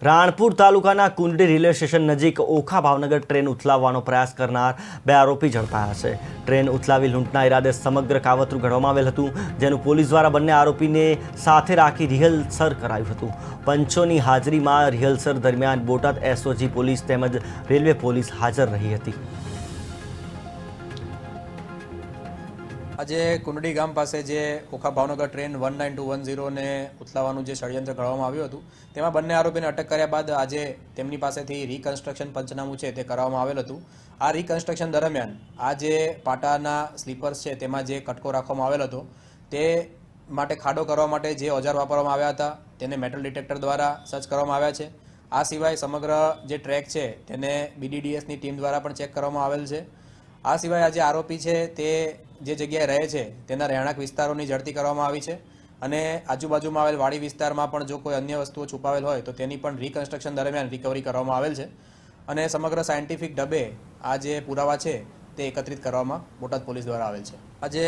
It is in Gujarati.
રાણપુર તાલુકાના કુંડડી રેલવે સ્ટેશન નજીક ઓખા ભાવનગર ટ્રેન ઉથલાવવાનો પ્રયાસ કરનાર બે આરોપી ઝડપાયા છે। ટ્રેન ઉથલાવી લૂંટના ઇરાદે સમગ્ર કાવતરું ઘડવામાં આવેલ હતું, જેનું પોલીસ દ્વારા બંને આરોપીને સાથે રાખી રિહર્સલ કરાયું હતું। પંચોની હાજરીમાં રિહર્સલ દરમિયાન બોટાદ એસઓજી પોલીસ તેમજ રેલવે પોલીસ હાજર રહી હતી। આજે કુંડડી ગામ પાસે જે ઓખા ભાવનગર ટ્રેન 19210 ને ઉથલાવવાનું જે ષડયંત્ર ઘડવામાં આવ્યું હતું, તેમાં બંને આરોપીને અટક કર્યા બાદ આજે તેમની પાસેથી રિકન્સ્ટ્રક્શન પંચનામું છે તે કરાવવામાં આવેલ હતું। આ રિકન્સ્ટ્રક્શન દરમિયાન આ જે પાટાના સ્લીપર્સ છે તેમાં જે કટકો રાખવામાં આવેલ હતો તે માટે ખાડો કરવા માટે જે ઓજાર વાપરવામાં આવ્યા હતા તેને મેટલ ડિટેક્ટર દ્વારા સર્ચ કરવામાં આવ્યા છે। આ સિવાય સમગ્ર જે ટ્રેક છે તેને BDDSની ટીમ દ્વારા પણ ચેક કરવામાં આવેલ છે। આ સિવાય આ જે આરોપી છે તે જે જગ્યાએ રહે છે તેના રહેણાંક વિસ્તારોની ઝડપી કરવામાં આવી છે અને આજુબાજુમાં આવેલ વાડી વિસ્તારમાં પણ જો કોઈ અન્ય વસ્તુઓ છુપાવેલ હોય તો તેની પણ રિકન્સ્ટ્રક્શન દરમિયાન રિકવરી કરવામાં આવેલ છે અને સમગ્ર સાયન્ટિફિક ઢબે આ જે પુરાવા છે તે એકત્રિત કરવામાં બોટાદ પોલીસ દ્વારા આવેલ છે। આજે